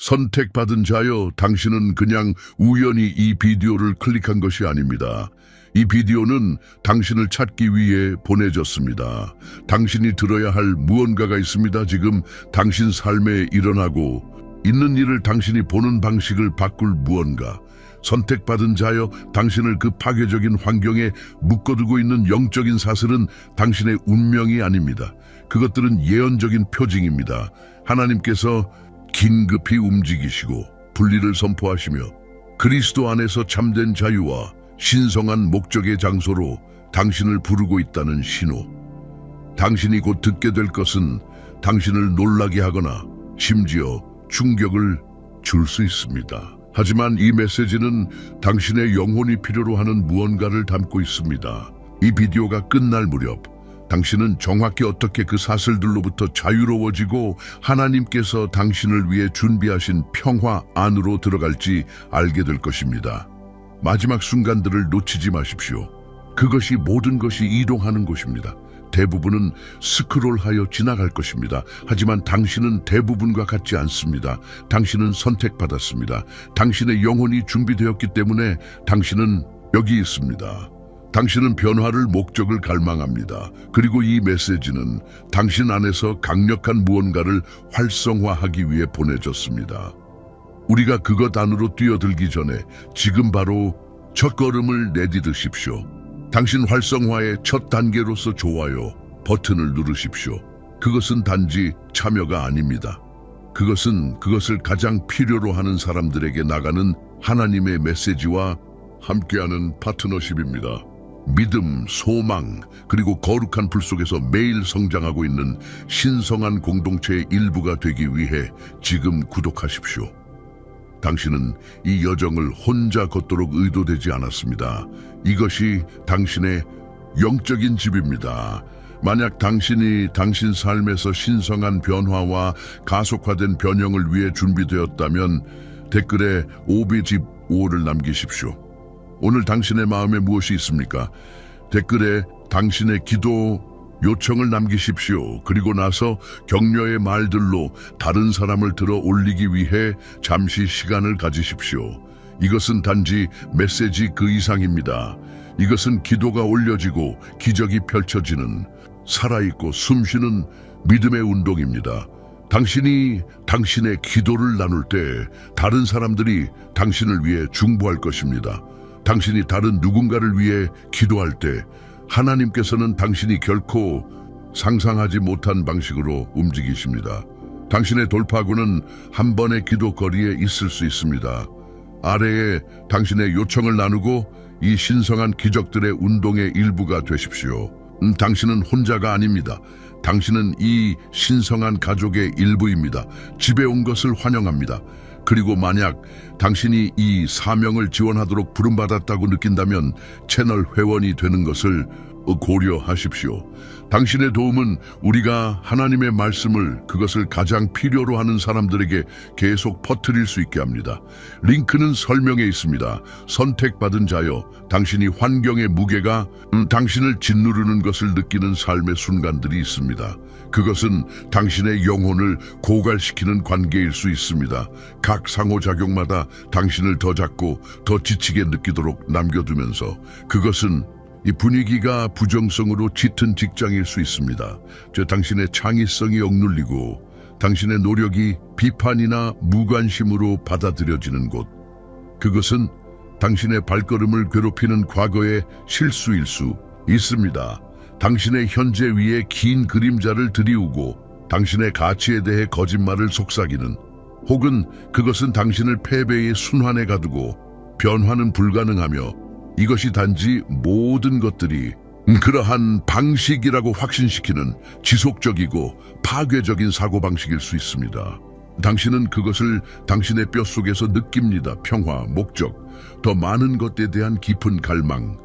선택받은 자여, 당신은 그냥 우연히 이 비디오를 클릭한 것이 아닙니다. 이 비디오는 당신을 찾기 위해 보내졌습니다. 당신이 들어야 할 무언가가 있습니다. 지금 당신 삶에 일어나고 있는 일을 당신이 보는 방식을 바꿀 무언가. 선택받은 자여, 당신을 그 파괴적인 환경에 묶어두고 있는 영적인 사슬은 당신의 운명이 아닙니다. 그것들은 예언적인 표징입니다. 하나님께서 긴급히 움직이시고 분리를 선포하시며 그리스도 안에서 참된 자유와 신성한 목적의 장소로 당신을 부르고 있다는 신호. 당신이 곧 듣게 될 것은 당신을 놀라게 하거나 심지어 충격을 줄 수 있습니다. 하지만 이 메시지는 당신의 영혼이 필요로 하는 무언가를 담고 있습니다. 이 비디오가 끝날 무렵 당신은 정확히 어떻게 그 사슬들로부터 자유로워지고 하나님께서 당신을 위해 준비하신 평화 안으로 들어갈지 알게 될 것입니다. 마지막 순간들을 놓치지 마십시오. 그것이 모든 것이 이동하는 곳입니다. 대부분은 스크롤하여 지나갈 것입니다. 하지만 당신은 대부분과 같지 않습니다. 당신은 선택받았습니다. 당신의 영혼이 준비되었기 때문에 당신은 여기 있습니다. 당신은 변화를 목적을 갈망합니다. 그리고 이 메시지는 당신 안에서 강력한 무언가를 활성화하기 위해 보내졌습니다. 우리가 그것 안으로 뛰어들기 전에 지금 바로 첫걸음을 내디디십시오. 당신 활성화의 첫 단계로서 좋아요 버튼을 누르십시오. 그것은 단지 참여가 아닙니다. 그것을 가장 필요로 하는 사람들에게 나가는 하나님의 메시지와 함께하는 파트너십입니다. 믿음, 소망, 그리고 거룩한 불 속에서 매일 성장하고 있는 신성한 공동체의 일부가 되기 위해 지금 구독하십시오. 당신은 이 여정을 혼자 걷도록 의도되지 않았습니다. 이것이 당신의 영적인 집입니다. 만약 당신이 당신 삶에서 신성한 변화와 가속화된 변형을 위해 준비되었다면 댓글에 오비집 5를 남기십시오. 오늘 당신의 마음에 무엇이 있습니까? 댓글에 당신의 기도 요청을 남기십시오. 그리고 나서 격려의 말들로 다른 사람을 들어 올리기 위해 잠시 시간을 가지십시오. 이것은 단지 메시지 그 이상입니다. 이것은 기도가 올려지고 기적이 펼쳐지는 살아있고 숨쉬는 믿음의 운동입니다. 당신이 당신의 기도를 나눌 때 다른 사람들이 당신을 위해 중보할 것입니다. 당신이 다른 누군가를 위해 기도할 때 하나님께서는 당신이 결코 상상하지 못한 방식으로 움직이십니다. 당신의 돌파구는 한 번의 기도거리에 있을 수 있습니다. 아래에 당신의 요청을 나누고 이 신성한 기적들의 운동의 일부가 되십시오. 당신은 혼자가 아닙니다. 당신은 이 신성한 가족의 일부입니다. 집에 온 것을 환영합니다. 그리고 만약 당신이 이 사명을 지원하도록 부름받았다고 느낀다면 채널 회원이 되는 것을 고려하십시오. 당신의 도움은 우리가 하나님의 말씀을 그것을 가장 필요로 하는 사람들에게 계속 퍼뜨릴 수 있게 합니다. 링크는 설명에 있습니다. 선택받은 자여, 당신이 환경의 무게가 당신을 짓누르는 것을 느끼는 삶의 순간들이 있습니다. 그것은 당신의 영혼을 고갈시키는 관계일 수 있습니다. 각 상호작용마다 당신을 더 작고 더 지치게 느끼도록 남겨두면서 그것은 이 분위기가 부정성으로 짙은 직장일 수 있습니다. 당신의 창의성이 억눌리고 당신의 노력이 비판이나 무관심으로 받아들여지는 곳. 그것은 당신의 발걸음을 괴롭히는 과거의 실수일 수 있습니다. 당신의 현재 위에 긴 그림자를 드리우고 당신의 가치에 대해 거짓말을 속삭이는, 혹은 그것은 당신을 패배의 순환에 가두고 변화는 불가능하며 이것이 단지 모든 것들이 그러한 방식이라고 확신시키는 지속적이고 파괴적인 사고방식일 수 있습니다. 당신은 그것을 당신의 뼛속에서 느낍니다. 평화, 목적, 더 많은 것에 대한 깊은 갈망.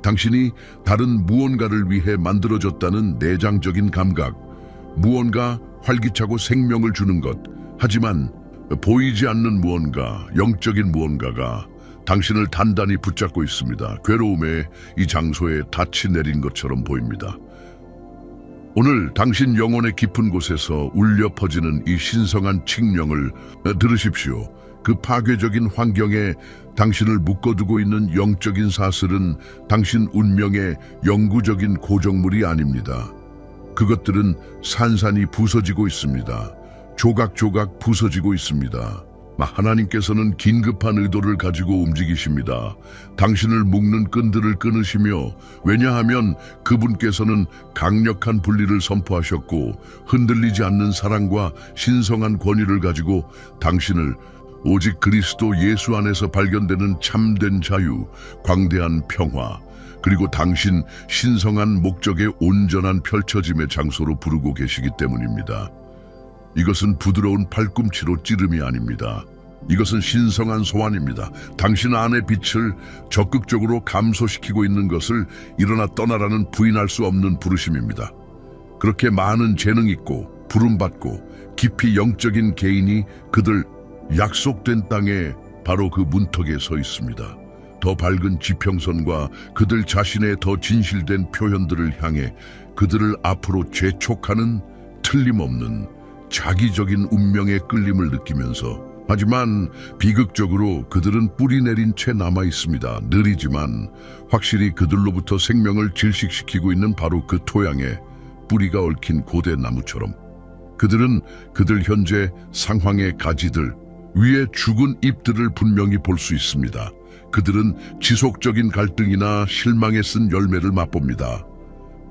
당신이 다른 무언가를 위해 만들어졌다는 내장적인 감각, 무언가 활기차고 생명을 주는 것. 하지만 보이지 않는 무언가, 영적인 무언가가 당신을 단단히 붙잡고 있습니다. 괴로움에 이 장소에 닻이 내린 것처럼 보입니다. 오늘 당신 영혼의 깊은 곳에서 울려 퍼지는 이 신성한 칙령을 들으십시오. 그 파괴적인 환경에 당신을 묶어두고 있는 영적인 사슬은 당신 운명의 영구적인 고정물이 아닙니다. 그것들은 산산이 부서지고 있습니다. 조각조각 부서지고 있습니다. 하나님께서는 긴급한 의도를 가지고 움직이십니다. 당신을 묶는 끈들을 끊으시며, 왜냐하면 그분께서는 강력한 분리를 선포하셨고 흔들리지 않는 사랑과 신성한 권위를 가지고 당신을 오직 그리스도 예수 안에서 발견되는 참된 자유, 광대한 평화, 그리고 당신 신성한 목적의 온전한 펼쳐짐의 장소로 부르고 계시기 때문입니다. 이것은 부드러운 팔꿈치로 찌름이 아닙니다. 이것은 신성한 소환입니다. 당신 안의 빛을 적극적으로 감소시키고 있는 것을 일어나 떠나라는 부인할 수 없는 부르심입니다. 그렇게 많은 재능 있고 부름받고 깊이 영적인 개인이 그들 약속된 땅에 바로 그 문턱에 서 있습니다. 더 밝은 지평선과 그들 자신의 더 진실된 표현들을 향해 그들을 앞으로 재촉하는 틀림없는 자기적인 운명의 끌림을 느끼면서, 하지만 비극적으로 그들은 뿌리 내린 채 남아 있습니다. 느리지만 확실히 그들로부터 생명을 질식시키고 있는 바로 그 토양에 뿌리가 얽힌 고대 나무처럼, 그들은 그들 현재 상황의 가지들 위에 죽은 잎들을 분명히 볼 수 있습니다. 그들은 지속적인 갈등이나 실망에 쓴 열매를 맛봅니다.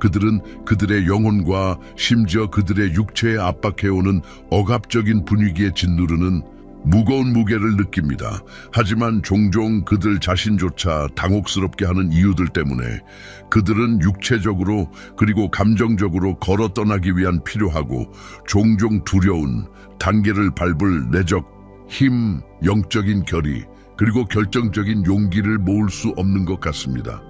그들은 그들의 영혼과 심지어 그들의 육체에 압박해오는 억압적인 분위기에 짓누르는 무거운 무게를 느낍니다. 하지만 종종 그들 자신조차 당혹스럽게 하는 이유들 때문에 그들은 육체적으로 그리고 감정적으로 걸어 떠나기 위한 필요하고 종종 두려운 단계를 밟을 내적 힘, 영적인 결의, 그리고 결정적인 용기를 모을 수 없는 것 같습니다.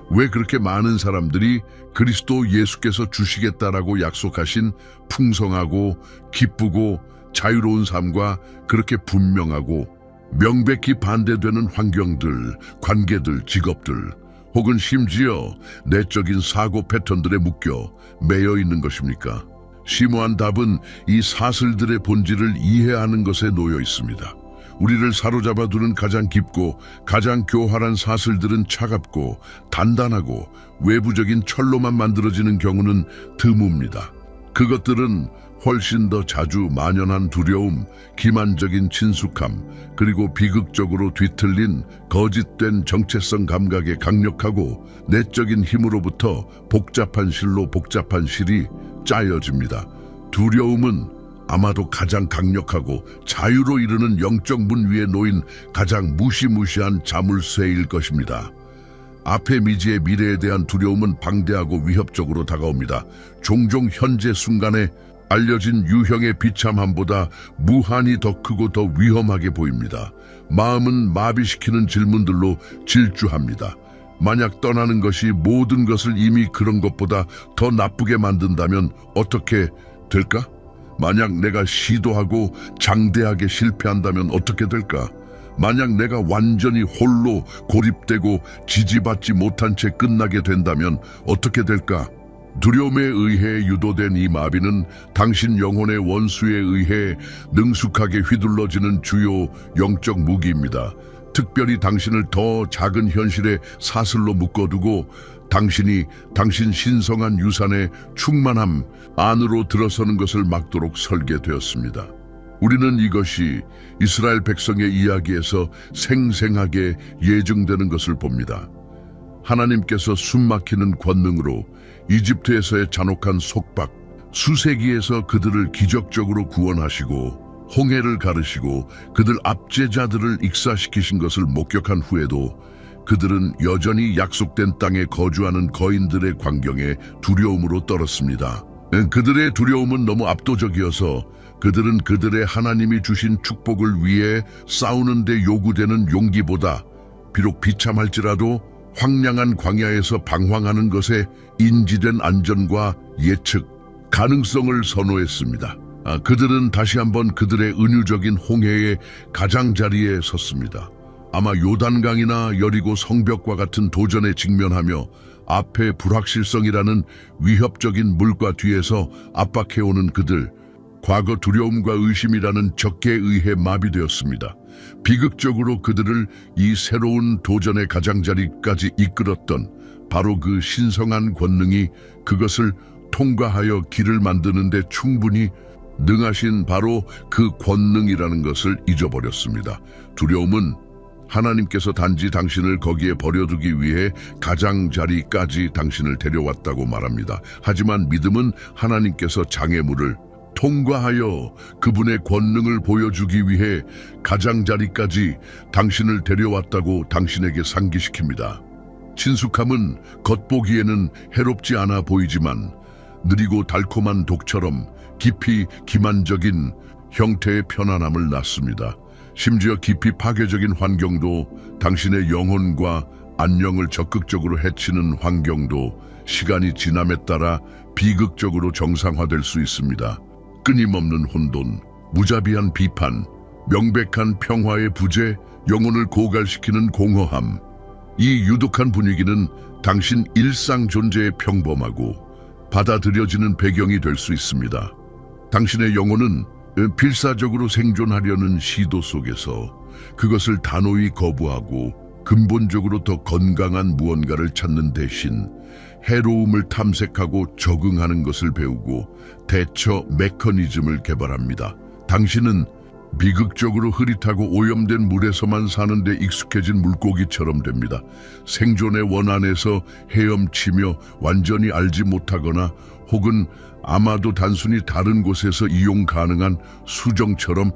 왜 그렇게 많은 사람들이 그리스도 예수께서 주시겠다라고 약속하신 풍성하고 기쁘고 자유로운 삶과 그렇게 분명하고 명백히 반대되는 환경들, 관계들, 직업들, 혹은 심지어 내적인 사고 패턴들에 묶여 매여 있는 것입니까? 심오한 답은 이 사슬들의 본질을 이해하는 것에 놓여 있습니다. 우리를 사로잡아두는 가장 깊고 가장 교활한 사슬들은 차갑고 단단하고 외부적인 철로만 만들어지는 경우는 드뭅니다. 그것들은 훨씬 더 자주 만연한 두려움, 기만적인 친숙함, 그리고 비극적으로 뒤틀린 거짓된 정체성 감각에 강력하고 내적인 힘으로부터 복잡한 실로 복잡한 실이 짜여집니다. 두려움은 아마도 가장 강력하고 자유로 이르는 영적 문 위에 놓인 가장 무시무시한 자물쇠일 것입니다. 앞의 미지의 미래에 대한 두려움은 방대하고 위협적으로 다가옵니다. 종종 현재 순간에 알려진 유형의 비참함보다 무한히 더 크고 더 위험하게 보입니다. 마음은 마비시키는 질문들로 질주합니다. 만약 떠나는 것이 모든 것을 이미 그런 것보다 더 나쁘게 만든다면 어떻게 될까? 만약 내가 시도하고 장대하게 실패한다면 어떻게 될까? 만약 내가 완전히 홀로 고립되고 지지받지 못한 채 끝나게 된다면 어떻게 될까? 두려움에 의해 유도된 이 마비는 당신 영혼의 원수에 의해 능숙하게 휘둘러지는 주요 영적 무기입니다. 특별히 당신을 더 작은 현실의 사슬로 묶어두고 당신이 당신 신성한 유산의 충만함 안으로 들어서는 것을 막도록 설계되었습니다. 우리는 이것이 이스라엘 백성의 이야기에서 생생하게 예증되는 것을 봅니다. 하나님께서 숨막히는 권능으로 이집트에서의 잔혹한 속박, 수세기에서 그들을 기적적으로 구원하시고 홍해를 가르시고 그들 압제자들을 익사시키신 것을 목격한 후에도 그들은 여전히 약속된 땅에 거주하는 거인들의 광경에 두려움으로 떨었습니다. 그들의 두려움은 너무 압도적이어서 그들은 그들의 하나님이 주신 축복을 위해 싸우는 데 요구되는 용기보다 비록 비참할지라도 황량한 광야에서 방황하는 것에 인지된 안전과 예측, 가능성을 선호했습니다. 그들은 다시 한번 그들의 은유적인 홍해의 가장자리에 섰습니다. 아마 요단강이나 여리고 성벽과 같은 도전에 직면하며 앞에 불확실성이라는 위협적인 물과 뒤에서 압박해오는 그들, 과거 두려움과 의심이라는 적개에 의해 마비되었습니다. 비극적으로 그들을 이 새로운 도전의 가장자리까지 이끌었던 바로 그 신성한 권능이 그것을 통과하여 길을 만드는데 충분히 능하신 바로 그 권능이라는 것을 잊어버렸습니다. 두려움은 하나님께서 단지 당신을 거기에 버려두기 위해 가장자리까지 당신을 데려왔다고 말합니다. 하지만 믿음은 하나님께서 장애물을 통과하여 그분의 권능을 보여주기 위해 가장자리까지 당신을 데려왔다고 당신에게 상기시킵니다. 친숙함은 겉보기에는 해롭지 않아 보이지만 느리고 달콤한 독처럼 깊이 기만적인 형태의 편안함을 낳습니다. 심지어 깊이 파괴적인 환경도, 당신의 영혼과 안녕을 적극적으로 해치는 환경도 시간이 지남에 따라 비극적으로 정상화될 수 있습니다. 끊임없는 혼돈, 무자비한 비판, 명백한 평화의 부재, 영혼을 고갈시키는 공허함. 이 유독한 분위기는 당신 일상 존재의 평범하고 받아들여지는 배경이 될 수 있습니다. 당신의 영혼은 필사적으로 생존하려는 시도 속에서 그것을 단호히 거부하고 근본적으로 더 건강한 무언가를 찾는 대신 해로움을 탐색하고 적응하는 것을 배우고 대처 메커니즘을 개발합니다. 당신은 비극적으로 흐릿하고 오염된 물에서만 사는데 익숙해진 물고기처럼 됩니다. 생존의 원안에서 헤엄치며 완전히 알지 못하거나 혹은 아마도 단순히 다른 곳에서 이용 가능한 수정처럼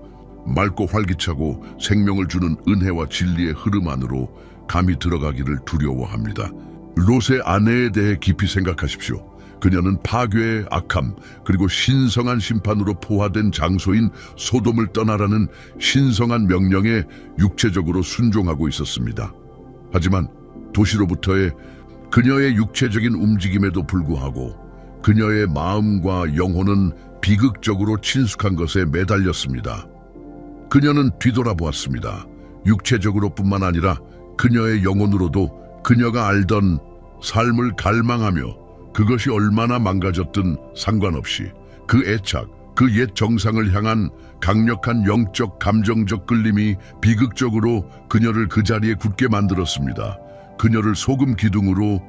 맑고 활기차고 생명을 주는 은혜와 진리의 흐름 안으로 감히 들어가기를 두려워합니다. 롯의 아내에 대해 깊이 생각하십시오. 그녀는 파괴의 악함 그리고 신성한 심판으로 포화된 장소인 소돔을 떠나라는 신성한 명령에 육체적으로 순종하고 있었습니다. 하지만 도시로부터의 그녀의 육체적인 움직임에도 불구하고 그녀의 마음과 영혼은 비극적으로 친숙한 것에 매달렸습니다. 그녀는 뒤돌아보았습니다. 육체적으로뿐만 아니라 그녀의 영혼으로도 그녀가 알던 삶을 갈망하며 그것이 얼마나 망가졌든 상관없이 그 애착, 그 옛 정상을 향한 강력한 영적 감정적 끌림이 비극적으로 그녀를 그 자리에 굳게 만들었습니다. 그녀를 소금 기둥으로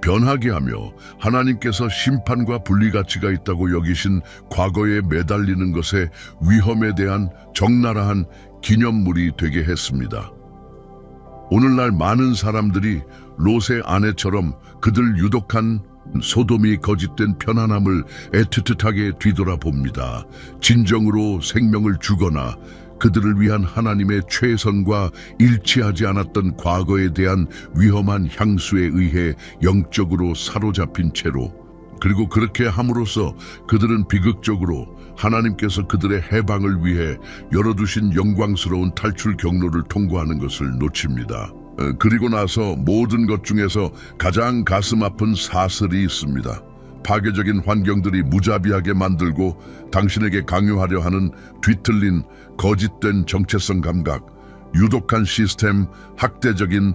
변하게 하며 하나님께서 심판과 분리가치가 있다고 여기신 과거에 매달리는 것의 위험에 대한 적나라한 기념물이 되게 했습니다. 오늘날 많은 사람들이 롯의 아내처럼 그들 유독한 소돔이 거짓된 편안함을 애틋하게 뒤돌아봅니다. 진정으로 생명을 주거나 그들을 위한 하나님의 최선과 일치하지 않았던 과거에 대한 위험한 향수에 의해 영적으로 사로잡힌 채로, 그리고 그렇게 함으로써 그들은 비극적으로 하나님께서 그들의 해방을 위해 열어두신 영광스러운 탈출 경로를 통과하는 것을 놓칩니다. 그리고 나서 모든 것 중에서 가장 가슴 아픈 사슬이 있습니다. 파괴적인 환경들이 무자비하게 만들고 당신에게 강요하려 하는 뒤틀린 거짓된 정체성 감각, 유독한 시스템, 학대적인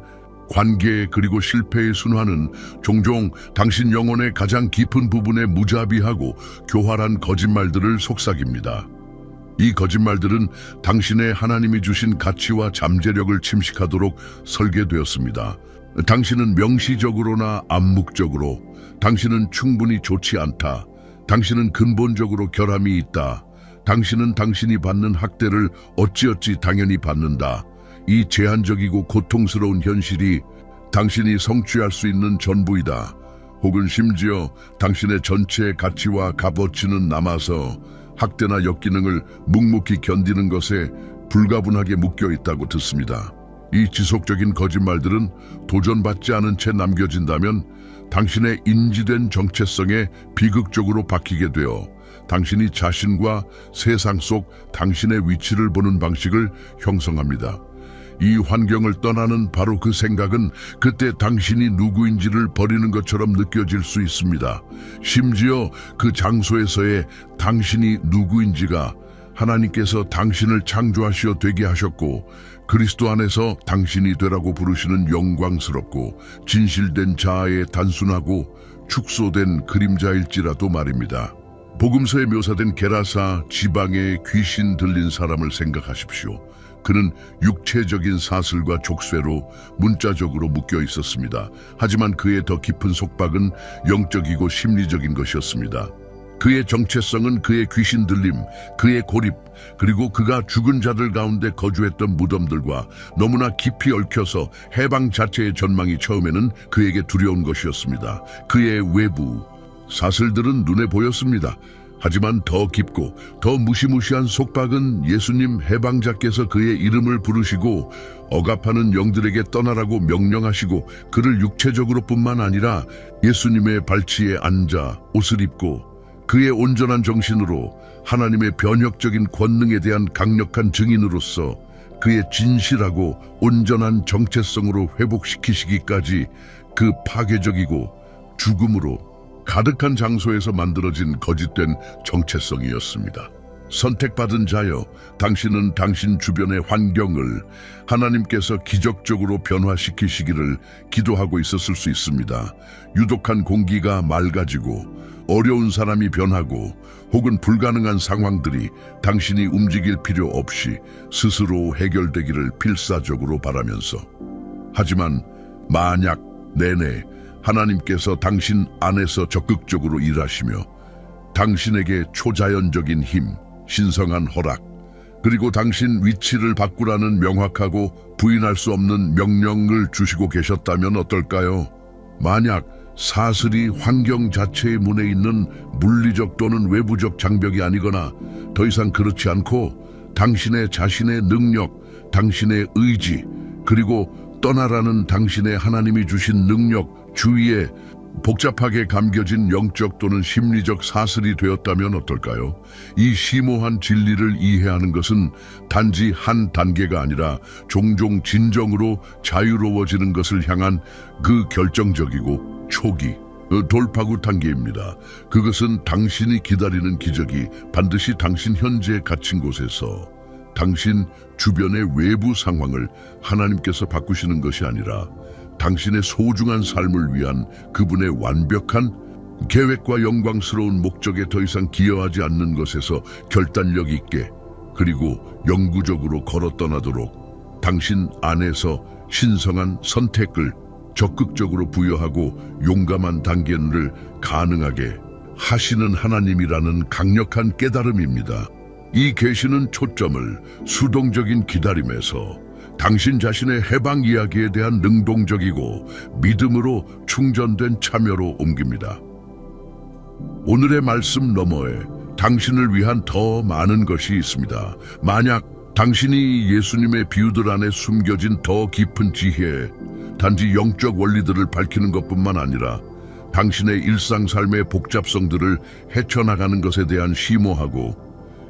관계 그리고 실패의 순환은 종종 당신 영혼의 가장 깊은 부분에 무자비하고 교활한 거짓말들을 속삭입니다. 이 거짓말들은 당신의 하나님이 주신 가치와 잠재력을 침식하도록 설계되었습니다. 당신은 명시적으로나 암묵적으로 당신은 충분히 좋지 않다. 당신은 근본적으로 결함이 있다. 당신은 당신이 받는 학대를 어찌어찌 당연히 받는다. 이 제한적이고 고통스러운 현실이 당신이 성취할 수 있는 전부이다. 혹은 심지어 당신의 전체 가치와 값어치는 남아서 학대나 역기능을 묵묵히 견디는 것에 불가분하게 묶여 있다고 듣습니다. 이 지속적인 거짓말들은 도전받지 않은 채 남겨진다면 당신의 인지된 정체성에 비극적으로 박히게 되어 당신이 자신과 세상 속 당신의 위치를 보는 방식을 형성합니다. 이 환경을 떠나는 바로 그 생각은 그때 당신이 누구인지를 버리는 것처럼 느껴질 수 있습니다. 심지어 그 장소에서의 당신이 누구인지가 하나님께서 당신을 창조하시어 되게 하셨고 그리스도 안에서 당신이 되라고 부르시는 영광스럽고 진실된 자아의 단순하고 축소된 그림자일지라도 말입니다. 복음서에 묘사된 게라사 지방의 귀신 들린 사람을 생각하십시오. 그는 육체적인 사슬과 족쇄로 문자적으로 묶여 있었습니다. 하지만 그의 더 깊은 속박은 영적이고 심리적인 것이었습니다. 그의 정체성은 그의 귀신 들림, 그의 고립, 그리고 그가 죽은 자들 가운데 거주했던 무덤들과 너무나 깊이 얽혀서 해방 자체의 전망이 처음에는 그에게 두려운 것이었습니다. 그의 외부 사슬들은 눈에 보였습니다. 하지만 더 깊고 더 무시무시한 속박은 예수님 해방자께서 그의 이름을 부르시고 억압하는 영들에게 떠나라고 명령하시고 그를 육체적으로 뿐만 아니라 예수님의 발치에 앉아 옷을 입고 그의 온전한 정신으로 하나님의 변혁적인 권능에 대한 강력한 증인으로서 그의 진실하고 온전한 정체성으로 회복시키시기까지 그 파괴적이고 죽음으로 가득한 장소에서 만들어진 거짓된 정체성이었습니다. 선택받은 자여, 당신은 당신 주변의 환경을 하나님께서 기적적으로 변화시키시기를 기도하고 있었을 수 있습니다. 유독한 공기가 맑아지고 어려운 사람이 변하고 혹은 불가능한 상황들이 당신이 움직일 필요 없이 스스로 해결되기를 필사적으로 바라면서, 하지만 만약 내내 하나님께서 당신 안에서 적극적으로 일하시며 당신에게 초자연적인 힘, 신성한 허락, 그리고 당신 위치를 바꾸라는 명확하고 부인할 수 없는 명령을 주시고 계셨다면 어떨까요? 만약 사슬이 환경 자체의 문에 있는 물리적 또는 외부적 장벽이 아니거나 더 이상 그렇지 않고 당신의 자신의 능력, 당신의 의지, 그리고 떠나라는 당신의 하나님이 주신 능력 주위에 복잡하게 감겨진 영적 또는 심리적 사슬이 되었다면 어떨까요? 이 심오한 진리를 이해하는 것은 단지 한 단계가 아니라 종종 진정으로 자유로워지는 것을 향한 그 결정적이고 초기 돌파구 단계입니다. 그것은 당신이 기다리는 기적이 반드시 당신 현재 갇힌 곳에서 당신 주변의 외부 상황을 하나님께서 바꾸시는 것이 아니라 당신의 소중한 삶을 위한 그분의 완벽한 계획과 영광스러운 목적에 더 이상 기여하지 않는 것에서 결단력 있게 그리고 영구적으로 걸어 떠나도록 당신 안에서 신성한 선택을 적극적으로 부여하고 용감한 단계를 가능하게 하시는 하나님이라는 강력한 깨달음입니다. 이 계시는 초점을 수동적인 기다림에서 당신 자신의 해방 이야기에 대한 능동적이고 믿음으로 충전된 참여로 옮깁니다. 오늘의 말씀 너머에 당신을 위한 더 많은 것이 있습니다. 만약 당신이 예수님의 비유들 안에 숨겨진 더 깊은 지혜, 단지 영적 원리들을 밝히는 것뿐만 아니라 당신의 일상 삶의 복잡성들을 헤쳐나가는 것에 대한 심오하고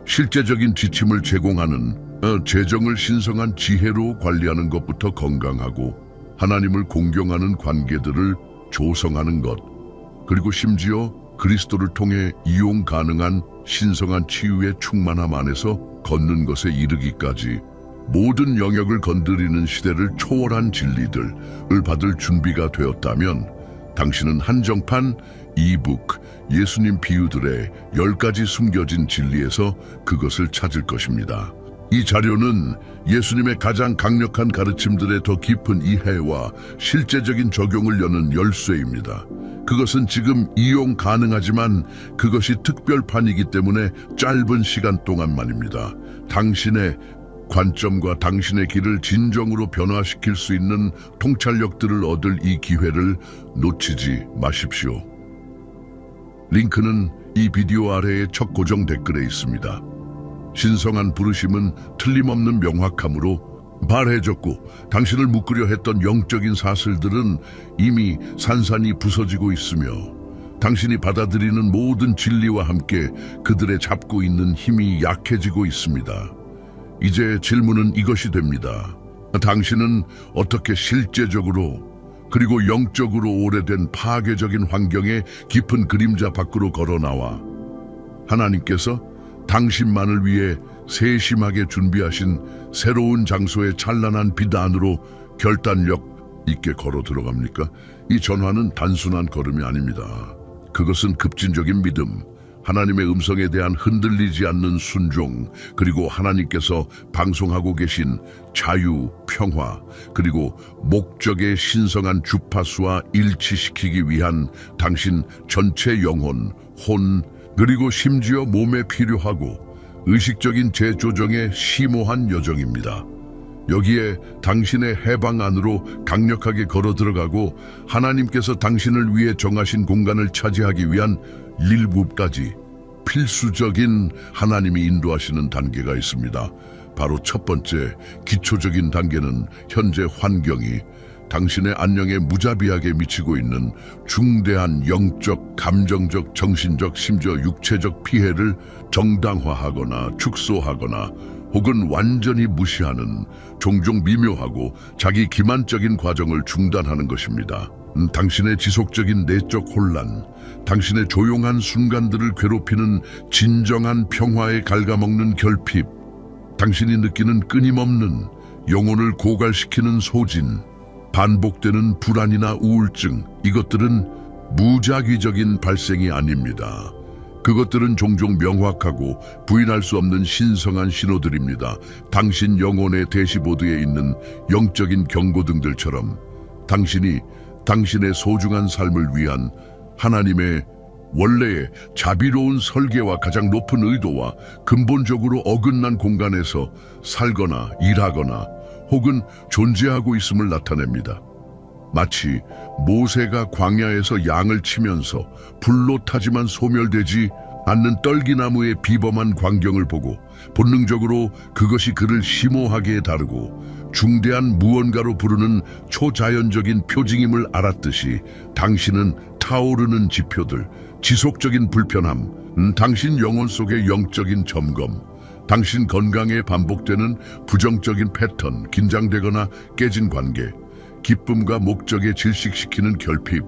실제적인 지침을 제공하는 재정을 신성한 지혜로 관리하는 것부터 건강하고 하나님을 공경하는 관계들을 조성하는 것, 그리고 심지어 그리스도를 통해 이용 가능한 신성한 치유의 충만함 안에서 걷는 것에 이르기까지 모든 영역을 건드리는 시대를 초월한 진리들을 받을 준비가 되었다면 당신은 한정판 이북 예수님 비유들의 10가지 숨겨진 진리에서 그것을 찾을 것입니다. 이 자료는 예수님의 가장 강력한 가르침들의 더 깊은 이해와 실제적인 적용을 여는 열쇠입니다. 그것은 지금 이용 가능하지만 그것이 특별판이기 때문에 짧은 시간 동안만입니다. 당신의 관점과 당신의 길을 진정으로 변화시킬 수 있는 통찰력들을 얻을 이 기회를 놓치지 마십시오. 링크는 이 비디오 아래의 첫 고정 댓글에 있습니다. 신성한 부르심은 틀림없는 명확함으로 발해졌고 당신을 묶으려 했던 영적인 사슬들은 이미 산산이 부서지고 있으며 당신이 받아들이는 모든 진리와 함께 그들의 잡고 있는 힘이 약해지고 있습니다. 이제 질문은 이것이 됩니다. 당신은 어떻게 실제적으로 그리고 영적으로 오래된 파괴적인 환경의 깊은 그림자 밖으로 걸어 나와 하나님께서 당신만을 위해 세심하게 준비하신 새로운 장소의 찬란한 빛 안으로 결단력 있게 걸어 들어갑니까? 이 전환은 단순한 걸음이 아닙니다. 그것은 급진적인 믿음, 하나님의 음성에 대한 흔들리지 않는 순종, 그리고 하나님께서 방송하고 계신 자유, 평화, 그리고 목적의 신성한 주파수와 일치시키기 위한 당신 전체 영혼, 혼, 그리고 심지어 몸에 필요하고 의식적인 재조정의 심오한 여정입니다. 여기에 당신의 해방 안으로 강력하게 걸어 들어가고 하나님께서 당신을 위해 정하신 공간을 차지하기 위한 일부까지 필수적인 하나님이 인도하시는 단계가 있습니다. 바로 첫 번째 기초적인 단계는 현재 환경이 당신의 안녕에 무자비하게 미치고 있는 중대한 영적, 감정적, 정신적, 심지어 육체적 피해를 정당화하거나 축소하거나 혹은 완전히 무시하는 종종 미묘하고 자기 기만적인 과정을 중단하는 것입니다. 당신의 지속적인 내적 혼란, 당신의 조용한 순간들을 괴롭히는 진정한 평화에 갉아먹는 결핍, 당신이 느끼는 끊임없는 영혼을 고갈시키는 소진, 반복되는 불안이나 우울증, 이것들은 무작위적인 발생이 아닙니다. 그것들은 종종 명확하고 부인할 수 없는 신성한 신호들입니다. 당신 영혼의 대시보드에 있는 영적인 경고등들처럼 당신이 당신의 소중한 삶을 위한 하나님의 원래의 자비로운 설계와 가장 높은 의도와 근본적으로 어긋난 공간에서 살거나 일하거나 혹은 존재하고 있음을 나타냅니다. 마치 모세가 광야에서 양을 치면서 불로 타지만 소멸되지 않는 떨기나무의 비범한 광경을 보고 본능적으로 그것이 그를 심오하게 다루고 중대한 무언가로 부르는 초자연적인 표징임을 알았듯이 당신은 타오르는 지표들, 지속적인 불편함, 당신 영혼 속의 영적인 점검, 당신 건강에 반복되는 부정적인 패턴, 긴장되거나 깨진 관계, 기쁨과 목적에 질식시키는 결핍,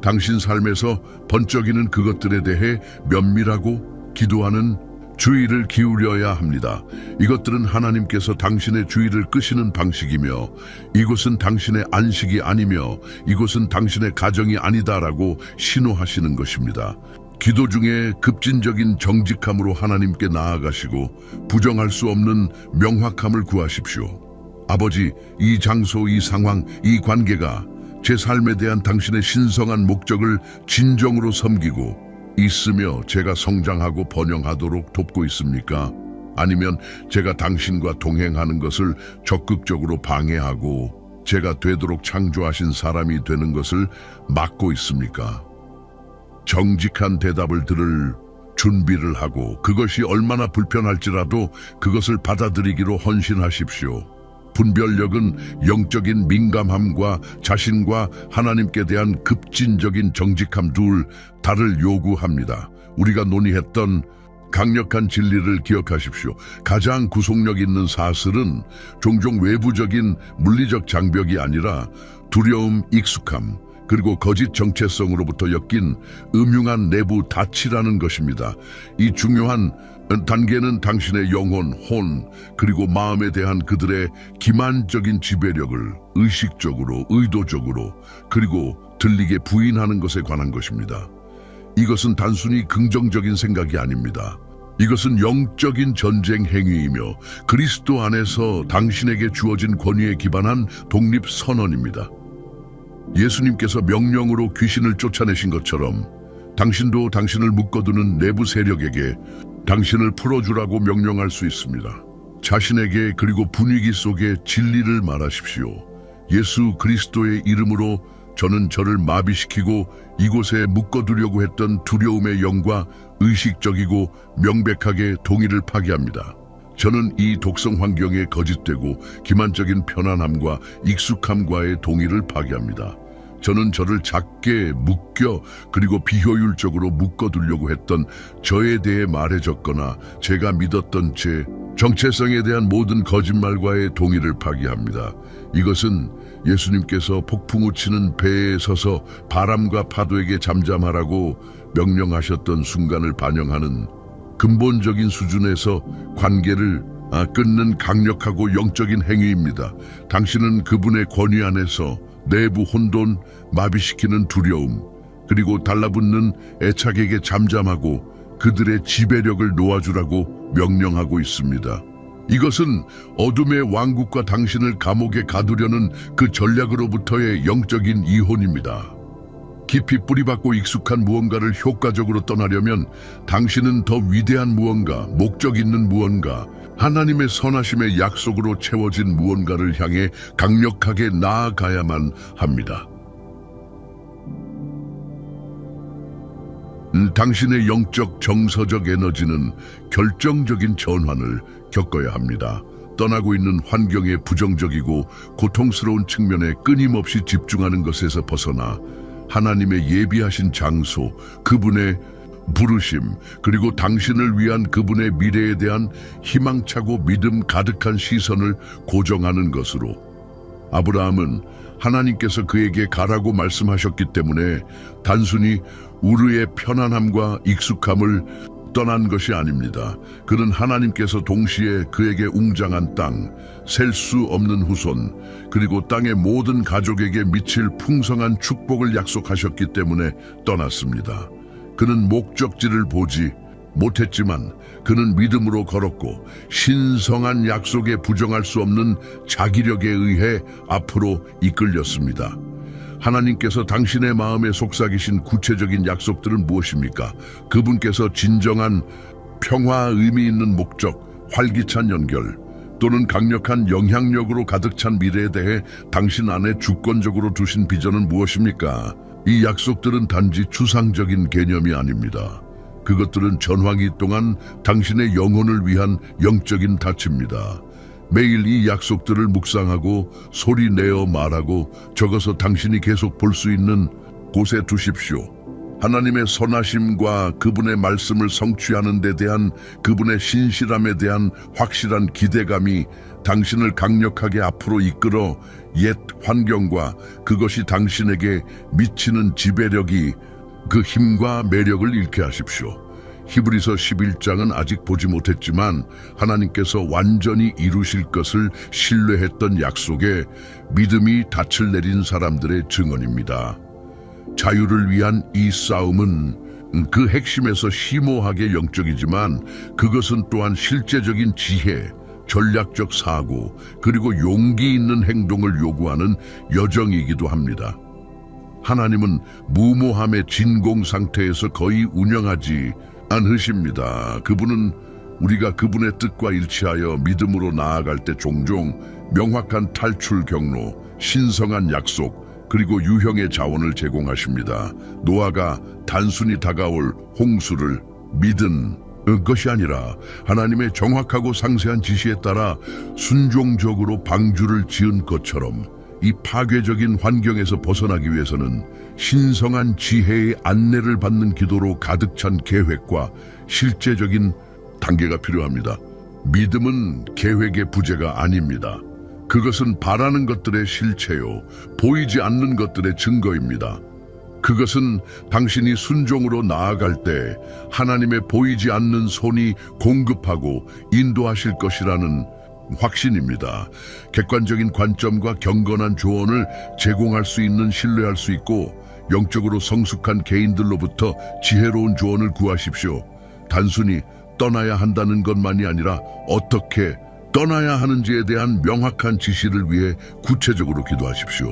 당신 삶에서 번쩍이는 그것들에 대해 면밀하고 기도하는 주의를 기울여야 합니다. 이것들은 하나님께서 당신의 주의를 끄시는 방식이며 이곳은 당신의 안식이 아니며 이곳은 당신의 가정이 아니다라고 신호하시는 것입니다. 기도 중에 급진적인 정직함으로 하나님께 나아가시고 부정할 수 없는 명확함을 구하십시오. 아버지, 이 장소, 이 상황, 이 관계가 제 삶에 대한 당신의 신성한 목적을 진정으로 섬기고 있으며 제가 성장하고 번영하도록 돕고 있습니까? 아니면 제가 당신과 동행하는 것을 적극적으로 방해하고 제가 되도록 창조하신 사람이 되는 것을 막고 있습니까? 정직한 대답을 들을 준비를 하고 그것이 얼마나 불편할지라도 그것을 받아들이기로 헌신하십시오. 분별력은 영적인 민감함과 자신과 하나님께 대한 급진적인 정직함 둘 다를 요구합니다. 우리가 논의했던 강력한 진리를 기억하십시오. 가장 구속력 있는 사슬은 종종 외부적인 물리적 장벽이 아니라 두려움, 익숙함, 그리고 거짓 정체성으로부터 엮인 음흉한 내부 닻이라는 것입니다. 이 중요한 단계는 당신의 영혼, 혼, 그리고 마음에 대한 그들의 기만적인 지배력을 의식적으로, 의도적으로, 그리고 들리게 부인하는 것에 관한 것입니다. 이것은 단순히 긍정적인 생각이 아닙니다. 이것은 영적인 전쟁 행위이며 그리스도 안에서 당신에게 주어진 권위에 기반한 독립선언입니다. 예수님께서 명령으로 귀신을 쫓아내신 것처럼 당신도 당신을 묶어두는 내부 세력에게 당신을 풀어주라고 명령할 수 있습니다. 자신에게 그리고 분위기 속에 진리를 말하십시오. 예수 그리스도의 이름으로 저는 저를 마비시키고 이곳에 묶어두려고 했던 두려움의 영과 의식적이고 명백하게 동의를 파기합니다. 저는 이 독성 환경에 거짓되고 기만적인 편안함과 익숙함과의 동의를 파기합니다. 저는 저를 작게 묶여 그리고 비효율적으로 묶어두려고 했던 저에 대해 말해줬거나 제가 믿었던 제 정체성에 대한 모든 거짓말과의 동의를 파기합니다. 이것은 예수님께서 폭풍우 치는 배에 서서 바람과 파도에게 잠잠하라고 명령하셨던 순간을 반영하는 근본적인 수준에서 관계를 끊는 강력하고 영적인 행위입니다. 당신은 그분의 권위 안에서 내부 혼돈, 마비시키는 두려움, 그리고 달라붙는 애착에게 잠잠하고 그들의 지배력을 놓아주라고 명령하고 있습니다. 이것은 어둠의 왕국과 당신을 감옥에 가두려는 그 전략으로부터의 영적인 이혼입니다. 깊이 뿌리박고 익숙한 무언가를 효과적으로 떠나려면 당신은 더 위대한 무언가, 목적 있는 무언가, 하나님의 선하심의 약속으로 채워진 무언가를 향해 강력하게 나아가야만 합니다. 당신의 영적 정서적 에너지는 결정적인 전환을 겪어야 합니다. 떠나고 있는 환경의 부정적이고 고통스러운 측면에 끊임없이 집중하는 것에서 벗어나 하나님의 예비하신 장소, 그분의 부르심, 그리고 당신을 위한 그분의 미래에 대한 희망차고 믿음 가득한 시선을 고정하는 것으로. 아브라함은 하나님께서 그에게 가라고 말씀하셨기 때문에 단순히 우르의 편안함과 익숙함을 떠난 것이 아닙니다. 그는 하나님께서 동시에 그에게 웅장한 땅, 셀 수 없는 후손, 그리고 땅의 모든 가족에게 미칠 풍성한 축복을 약속하셨기 때문에 떠났습니다. 그는 목적지를 보지 못했지만 그는 믿음으로 걸었고 신성한 약속에 부정할 수 없는 자기력에 의해 앞으로 이끌렸습니다. 하나님께서 당신의 마음에 속삭이신 구체적인 약속들은 무엇입니까? 그분께서 진정한 평화, 의미 있는 목적, 활기찬 연결, 또는 강력한 영향력으로 가득 찬 미래에 대해 당신 안에 주권적으로 두신 비전은 무엇입니까? 이 약속들은 단지 추상적인 개념이 아닙니다. 그것들은 전화기 동안 당신의 영혼을 위한 영적인 닻입니다. 매일 이 약속들을 묵상하고 소리 내어 말하고 적어서 당신이 계속 볼 수 있는 곳에 두십시오. 하나님의 선하심과 그분의 말씀을 성취하는 데 대한 그분의 신실함에 대한 확실한 기대감이 당신을 강력하게 앞으로 이끌어 옛 환경과 그것이 당신에게 미치는 지배력이 그 힘과 매력을 잃게 하십시오. 히브리서 11장은 아직 보지 못했지만 하나님께서 완전히 이루실 것을 신뢰했던 약속에 믿음이 닻을 내린 사람들의 증언입니다. 자유를 위한 이 싸움은 그 핵심에서 심오하게 영적이지만 그것은 또한 실제적인 지혜, 전략적 사고, 그리고 용기 있는 행동을 요구하는 여정이기도 합니다. 하나님은 무모함의 진공 상태에서 거의 운영하지 않으십니다. 그분은 우리가 그분의 뜻과 일치하여 믿음으로 나아갈 때 종종 명확한 탈출 경로, 신성한 약속, 그리고 유형의 자원을 제공하십니다. 노아가 단순히 다가올 홍수를 믿은 것이 아니라 하나님의 정확하고 상세한 지시에 따라 순종적으로 방주를 지은 것처럼 이 파괴적인 환경에서 벗어나기 위해서는 신성한 지혜의 안내를 받는 기도로 가득 찬 계획과 실제적인 단계가 필요합니다. 믿음은 계획의 부재가 아닙니다. 그것은 바라는 것들의 실체요, 보이지 않는 것들의 증거입니다. 그것은 당신이 순종으로 나아갈 때 하나님의 보이지 않는 손이 공급하고 인도하실 것이라는 확신입니다. 객관적인 관점과 경건한 조언을 제공할 수 있는, 신뢰할 수 있고 영적으로 성숙한 개인들로부터 지혜로운 조언을 구하십시오. 단순히 떠나야 한다는 것만이 아니라 어떻게 떠나야 하는지에 대한 명확한 지시를 위해 구체적으로 기도하십시오.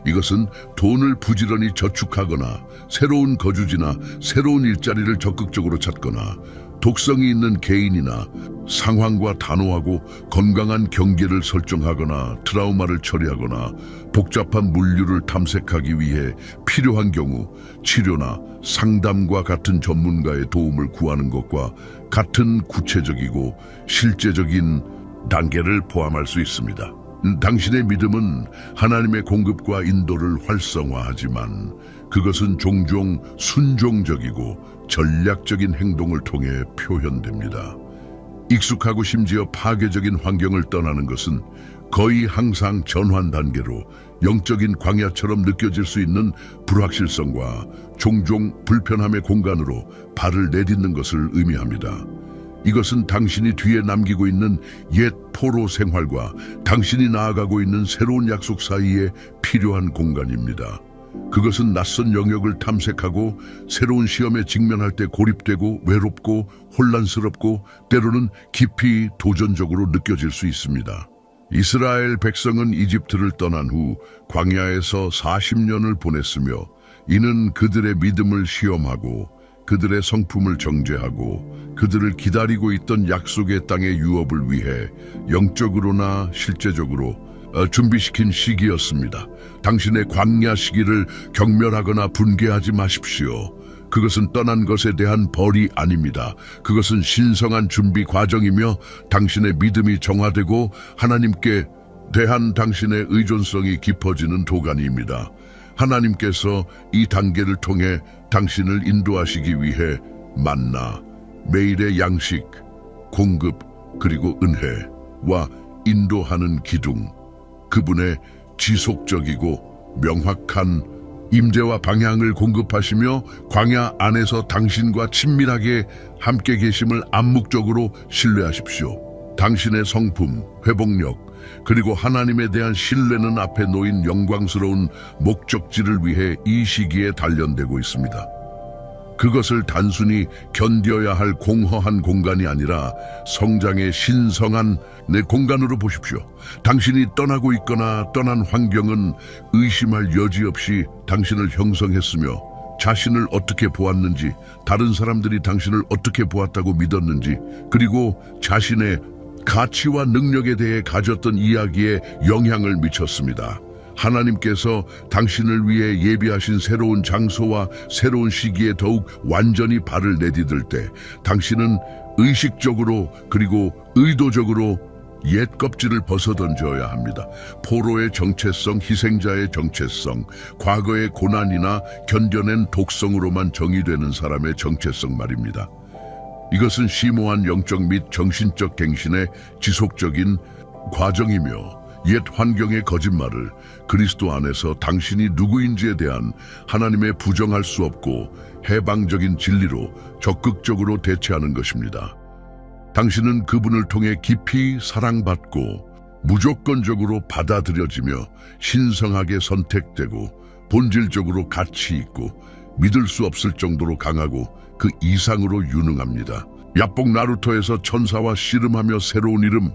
이것은 돈을 부지런히 저축하거나 새로운 거주지나 새로운 일자리를 적극적으로 찾거나 독성이 있는 개인이나 상황과 단호하고 건강한 경계를 설정하거나 트라우마를 처리하거나 복잡한 물류를 탐색하기 위해 필요한 경우 치료나 상담과 같은 전문가의 도움을 구하는 것과 같은 구체적이고 실제적인 단계를 포함할 수 있습니다. 당신의 믿음은 하나님의 공급과 인도를 활성화하지만 그것은 종종 순종적이고 전략적인 행동을 통해 표현됩니다. 익숙하고 심지어 파괴적인 환경을 떠나는 것은 거의 항상 전환 단계로 영적인 광야처럼 느껴질 수 있는 불확실성과 종종 불편함의 공간으로 발을 내딛는 것을 의미합니다. 이것은 당신이 뒤에 남기고 있는 옛 포로 생활과 당신이 나아가고 있는 새로운 약속 사이에 필요한 공간입니다. 그것은 낯선 영역을 탐색하고 새로운 시험에 직면할 때 고립되고 외롭고 혼란스럽고 때로는 깊이 도전적으로 느껴질 수 있습니다. 이스라엘 백성은 이집트를 떠난 후 광야에서 40년을 보냈으며 이는 그들의 믿음을 시험하고 그들의 성품을 정죄하고 그들을 기다리고 있던 약속의 땅의 유업을 위해 영적으로나 실제적으로 준비시킨 시기였습니다. 당신의 광야 시기를 경멸하거나 분개하지 마십시오. 그것은 떠난 것에 대한 벌이 아닙니다. 그것은 신성한 준비 과정이며 당신의 믿음이 정화되고 하나님께 대한 당신의 의존성이 깊어지는 도가니입니다. 하나님께서 이 단계를 통해 당신을 인도하시기 위해 만나, 매일의 양식, 공급, 그리고 은혜와 인도하는 기둥, 그분의 지속적이고 명확한 임재와 방향을 공급하시며 광야 안에서 당신과 친밀하게 함께 계심을 암묵적으로 신뢰하십시오. 당신의 성품, 회복력, 그리고 하나님에 대한 신뢰는 앞에 놓인 영광스러운 목적지를 위해 이 시기에 단련되고 있습니다. 그것을 단순히 견뎌야 할 공허한 공간이 아니라 성장의 신성한 내 공간으로 보십시오. 당신이 떠나고 있거나 떠난 환경은 의심할 여지 없이 당신을 형성했으며 자신을 어떻게 보았는지, 다른 사람들이 당신을 어떻게 보았다고 믿었는지, 그리고 자신의 가치와 능력에 대해 가졌던 이야기에 영향을 미쳤습니다. 하나님께서 당신을 위해 예비하신 새로운 장소와 새로운 시기에 더욱 완전히 발을 내디딜 때 당신은 의식적으로 그리고 의도적으로 옛 껍질을 벗어던져야 합니다. 포로의 정체성, 희생자의 정체성, 과거의 고난이나 견뎌낸 독성으로만 정의되는 사람의 정체성 말입니다. 이것은 심오한 영적 및 정신적 갱신의 지속적인 과정이며 옛 환경의 거짓말을 그리스도 안에서 당신이 누구인지에 대한 하나님의 부정할 수 없고 해방적인 진리로 적극적으로 대체하는 것입니다. 당신은 그분을 통해 깊이 사랑받고 무조건적으로 받아들여지며 신성하게 선택되고 본질적으로 가치 있고 믿을 수 없을 정도로 강하고 그 이상으로 유능합니다. 야복 나루토에서 천사와 씨름하며 새로운 이름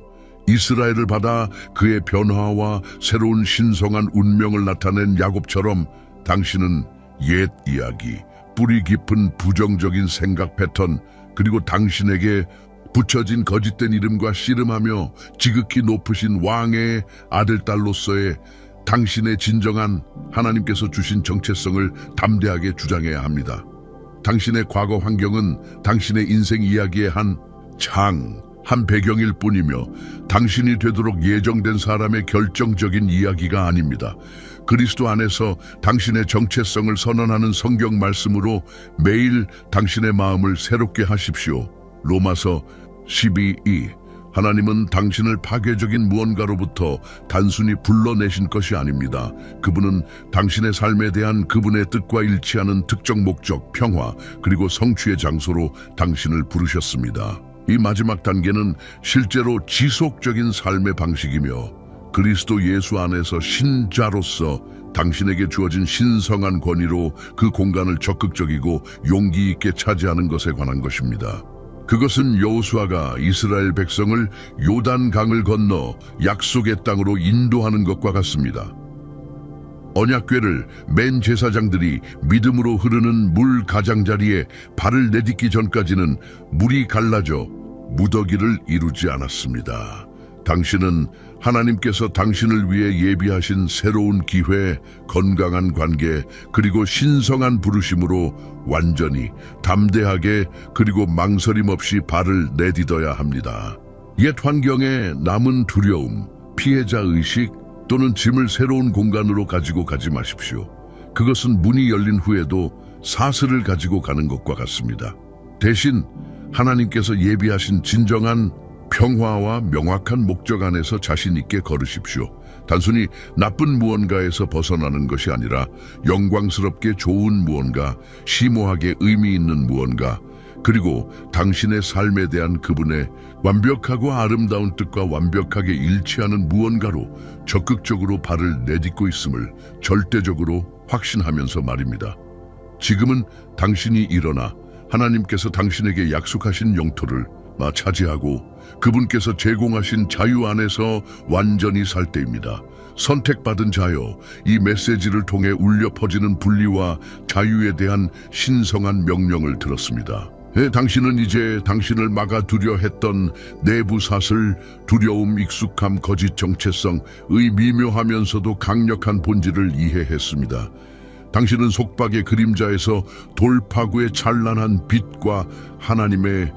이스라엘을 받아 그의 변화와 새로운 신성한 운명을 나타낸 야곱처럼 당신은 옛 이야기, 뿌리 깊은 부정적인 생각 패턴, 그리고 당신에게 붙여진 거짓된 이름과 씨름하며 지극히 높으신 왕의 아들딸로서의 당신의 진정한 하나님께서 주신 정체성을 담대하게 주장해야 합니다. 당신의 과거 환경은 당신의 인생 이야기의 한 배경일 뿐이며 당신이 되도록 예정된 사람의 결정적인 이야기가 아닙니다. 그리스도 안에서 당신의 정체성을 선언하는 성경 말씀으로 매일 당신의 마음을 새롭게 하십시오. 로마서 12:2 하나님은 당신을 파괴적인 무언가로부터 단순히 불러내신 것이 아닙니다. 그분은 당신의 삶에 대한 그분의 뜻과 일치하는 특정 목적, 평화, 그리고 성취의 장소로 당신을 부르셨습니다. 이 마지막 단계는 실제로 지속적인 삶의 방식이며 그리스도 예수 안에서 신자로서 당신에게 주어진 신성한 권위로 그 공간을 적극적이고 용기 있게 차지하는 것에 관한 것입니다. 그것은 여호수아가 이스라엘 백성을 요단강을 건너 약속의 땅으로 인도하는 것과 같습니다. 언약궤를 맨 제사장들이 믿음으로 흐르는 물 가장자리에 발을 내딛기 전까지는 물이 갈라져 무더기를 이루지 않았습니다. 당신은 하나님께서 당신을 위해 예비하신 새로운 기회, 건강한 관계, 그리고 신성한 부르심으로 완전히 담대하게 그리고 망설임 없이 발을 내딛어야 합니다. 옛 환경에 남은 두려움, 피해자 의식 또는 짐을 새로운 공간으로 가지고 가지 마십시오. 그것은 문이 열린 후에도 사슬을 가지고 가는 것과 같습니다. 대신 하나님께서 예비하신 진정한 평화와 명확한 목적 안에서 자신 있게 걸으십시오. 단순히 나쁜 무언가에서 벗어나는 것이 아니라 영광스럽게 좋은 무언가, 심오하게 의미 있는 무언가, 그리고 당신의 삶에 대한 그분의 완벽하고 아름다운 뜻과 완벽하게 일치하는 무언가로 적극적으로 발을 내딛고 있음을 절대적으로 확신하면서 말입니다. 지금은 당신이 일어나 하나님께서 당신에게 약속하신 영토를 차지하고 그분께서 제공하신 자유 안에서 완전히 살 때입니다. 선택받은 자여, 이 메시지를 통해 울려 퍼지는 분리와 자유에 대한 신성한 명령을 들었습니다. 당신은 이제 당신을 막아두려 했던 내부 사슬, 두려움, 익숙함, 거짓 정체성의 미묘하면서도 강력한 본질을 이해했습니다. 당신은 속박의 그림자에서 돌파구의 찬란한 빛과 하나님의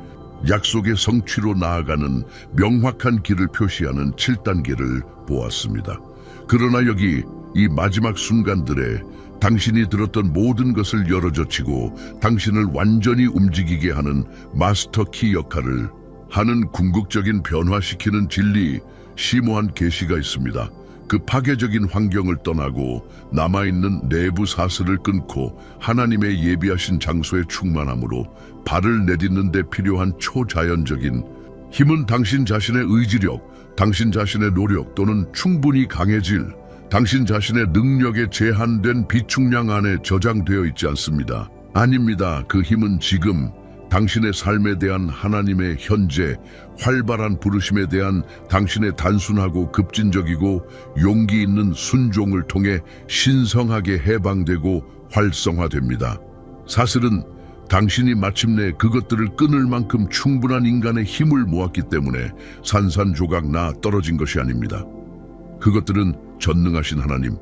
약속의 성취로 나아가는 명확한 길을 표시하는 7단계를 보았습니다. 그러나 여기 이 마지막 순간들에 당신이 들었던 모든 것을 열어젖히고 당신을 완전히 움직이게 하는 마스터키 역할을 하는 궁극적인 변화시키는 진리, 심오한 계시가 있습니다. 그 파괴적인 환경을 떠나고 남아있는 내부 사슬을 끊고 하나님의 예비하신 장소에 충만함으로 발을 내딛는 데 필요한 초자연적인 힘은 당신 자신의 의지력, 당신 자신의 노력 또는 충분히 강해질 당신 자신의 능력에 제한된 비축량 안에 저장되어 있지 않습니다. 아닙니다. 그 힘은 지금 당신의 삶에 대한 하나님의 현재, 활발한 부르심에 대한 당신의 단순하고 급진적이고 용기 있는 순종을 통해 신성하게 해방되고 활성화됩니다. 사슬은 당신이 마침내 그것들을 끊을 만큼 충분한 인간의 힘을 모았기 때문에 산산조각 나 떨어진 것이 아닙니다. 그것들은 전능하신 하나님,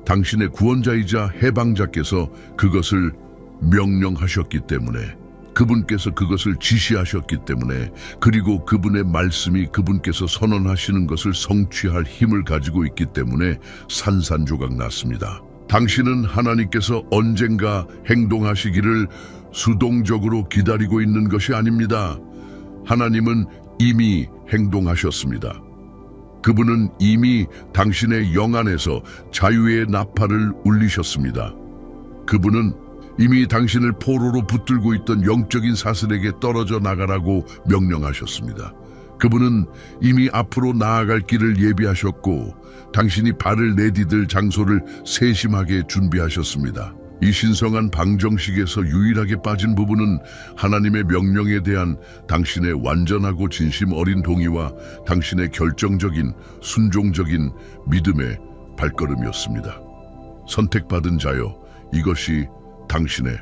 당신의 구원자이자 해방자께서 그것을 명령하셨기 때문에, 그분께서 그것을 지시하셨기 때문에, 그리고 그분의 말씀이 그분께서 선언하시는 것을 성취할 힘을 가지고 있기 때문에 산산조각 났습니다. 당신은 하나님께서 언젠가 행동하시기를 수동적으로 기다리고 있는 것이 아닙니다. 하나님은 이미 행동하셨습니다. 그분은 이미 당신의 영 안에서 자유의 나팔을 울리셨습니다. 그분은 이미 당신을 포로로 붙들고 있던 영적인 사슬에게 떨어져 나가라고 명령하셨습니다. 그분은 이미 앞으로 나아갈 길을 예비하셨고 당신이 발을 내디딜 장소를 세심하게 준비하셨습니다. 이 신성한 방정식에서 유일하게 빠진 부분은 하나님의 명령에 대한 당신의 완전하고 진심 어린 동의와 당신의 결정적인 순종적인 믿음의 발걸음이었습니다. 선택받은 자여, 이것이 당신의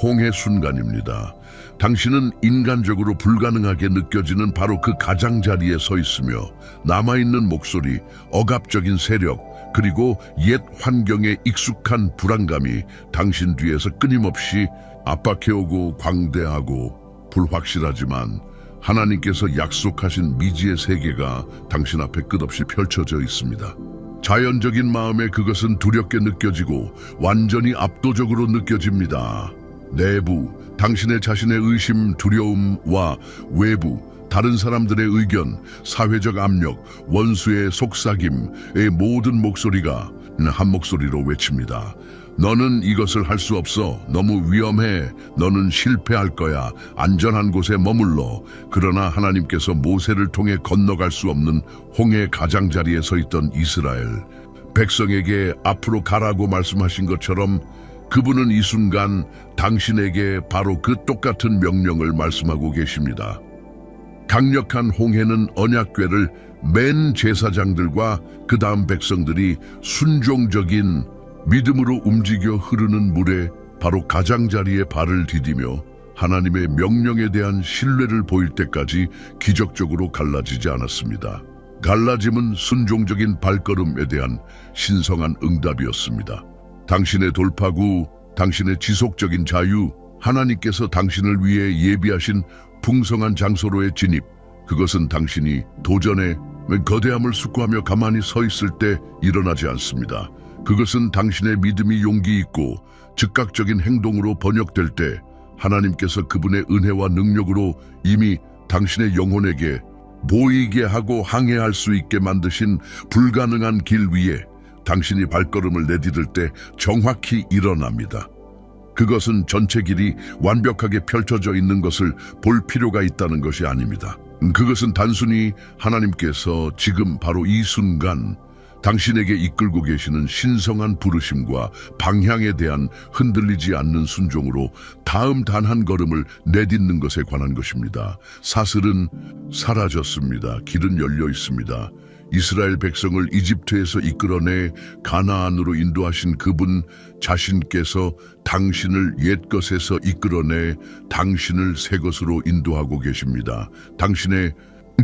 홍해 순간입니다. 당신은 인간적으로 불가능하게 느껴지는 바로 그 가장자리에 서 있으며 남아있는 목소리, 억압적인 세력, 그리고 옛 환경에 익숙한 불안감이 당신 뒤에서 끊임없이 압박해오고 광대하고 불확실하지만 하나님께서 약속하신 미지의 세계가 당신 앞에 끝없이 펼쳐져 있습니다. 자연적인 마음에 그것은 두렵게 느껴지고 완전히 압도적으로 느껴집니다. 내부, 당신의 자신의 의심, 두려움과 외부, 다른 사람들의 의견, 사회적 압력, 원수의 속삭임의 모든 목소리가 한 목소리로 외칩니다. 너는 이것을 할 수 없어. 너무 위험해. 너는 실패할 거야. 안전한 곳에 머물러. 그러나 하나님께서 모세를 통해 건너갈 수 없는 홍해 가장자리에 서 있던 이스라엘 백성에게 앞으로 가라고 말씀하신 것처럼 그분은 이 순간 당신에게 바로 그 똑같은 명령을 말씀하고 계십니다. 강력한 홍해는 언약궤를 맨 제사장들과 그 다음 백성들이 순종적인 믿음으로 움직여 흐르는 물에 바로 가장자리에 발을 디디며 하나님의 명령에 대한 신뢰를 보일 때까지 기적적으로 갈라지지 않았습니다. 갈라짐은 순종적인 발걸음에 대한 신성한 응답이었습니다. 당신의 돌파구, 당신의 지속적인 자유, 하나님께서 당신을 위해 예비하신 풍성한 장소로의 진입, 그것은 당신이 도전에 거대함을 숙고하며 가만히 서 있을 때 일어나지 않습니다. 그것은 당신의 믿음이 용기 있고 즉각적인 행동으로 번역될 때 하나님께서 그분의 은혜와 능력으로 이미 당신의 영혼에게 보이게 하고 항해할 수 있게 만드신 불가능한 길 위에 당신이 발걸음을 내디딜 때 정확히 일어납니다. 그것은 전체 길이 완벽하게 펼쳐져 있는 것을 볼 필요가 있다는 것이 아닙니다. 그것은 단순히 하나님께서 지금 바로 이 순간 당신에게 이끌고 계시는 신성한 부르심과 방향에 대한 흔들리지 않는 순종으로 다음 단 한 걸음을 내딛는 것에 관한 것입니다. 사슬은 사라졌습니다. 길은 열려 있습니다. 이스라엘 백성을 이집트에서 이끌어내 가나안으로 인도하신 그분 자신께서 당신을 옛것에서 이끌어내 당신을 새 것으로 인도하고 계십니다. 당신의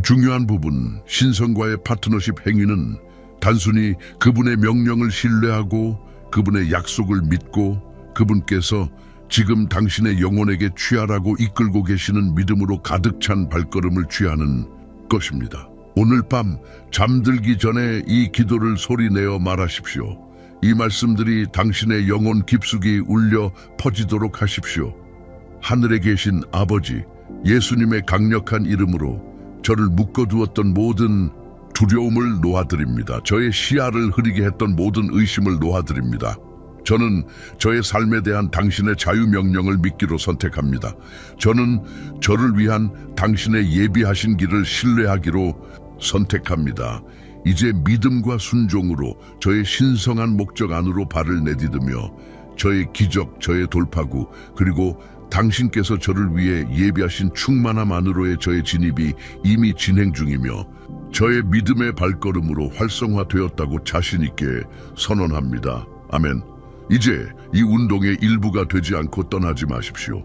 중요한 부분, 신성과의 파트너십 행위는 단순히 그분의 명령을 신뢰하고 그분의 약속을 믿고 그분께서 지금 당신의 영혼에게 취하라고 이끌고 계시는 믿음으로 가득 찬 발걸음을 취하는 것입니다. 오늘 밤 잠들기 전에 이 기도를 소리내어 말하십시오. 이 말씀들이 당신의 영혼 깊숙이 울려 퍼지도록 하십시오. 하늘에 계신 아버지, 예수님의 강력한 이름으로 저를 묶어두었던 모든 두려움을 놓아드립니다. 저의 시야를 흐리게 했던 모든 의심을 놓아드립니다. 저는 저의 삶에 대한 당신의 자유명령을 믿기로 선택합니다. 저는 저를 위한 당신의 예비하신 길을 신뢰하기로 선택합니다. 이제 믿음과 순종으로 저의 신성한 목적 안으로 발을 내디디며 저의 기적, 저의 돌파구, 그리고 당신께서 저를 위해 예비하신 충만함 안으로의 저의 진입이 이미 진행 중이며 저의 믿음의 발걸음으로 활성화되었다고 자신있게 선언합니다. 아멘. 이제 이 운동의 일부가 되지 않고 떠나지 마십시오.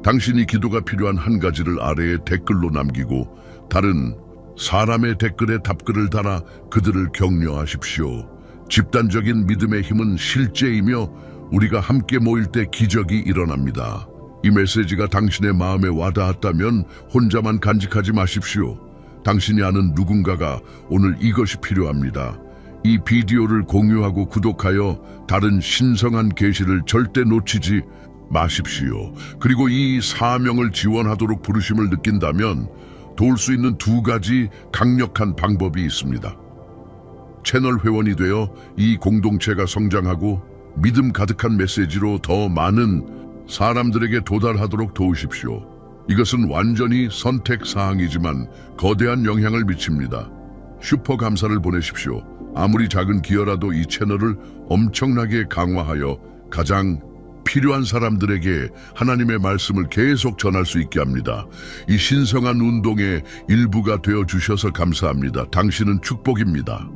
당신이 기도가 필요한 한 가지를 아래에 댓글로 남기고 다른 사람의 댓글에 답글을 달아 그들을 격려하십시오. 집단적인 믿음의 힘은 실제이며 우리가 함께 모일 때 기적이 일어납니다. 이 메시지가 당신의 마음에 와닿았다면 혼자만 간직하지 마십시오. 당신이 아는 누군가가 오늘 이것이 필요합니다. 이 비디오를 공유하고 구독하여 다른 신성한 계시를 절대 놓치지 마십시오. 그리고 이 사명을 지원하도록 부르심을 느낀다면 도울 수 있는 두 가지 강력한 방법이 있습니다. 채널 회원이 되어 이 공동체가 성장하고 믿음 가득한 메시지로 더 많은 사람들에게 도달하도록 도우십시오. 이것은 완전히 선택사항이지만 거대한 영향을 미칩니다. 슈퍼 감사를 보내십시오. 아무리 작은 기여라도 이 채널을 엄청나게 강화하여 가장 필요한 사람들에게 하나님의 말씀을 계속 전할 수 있게 합니다. 이 신성한 운동의 일부가 되어 주셔서 감사합니다. 당신은 축복입니다.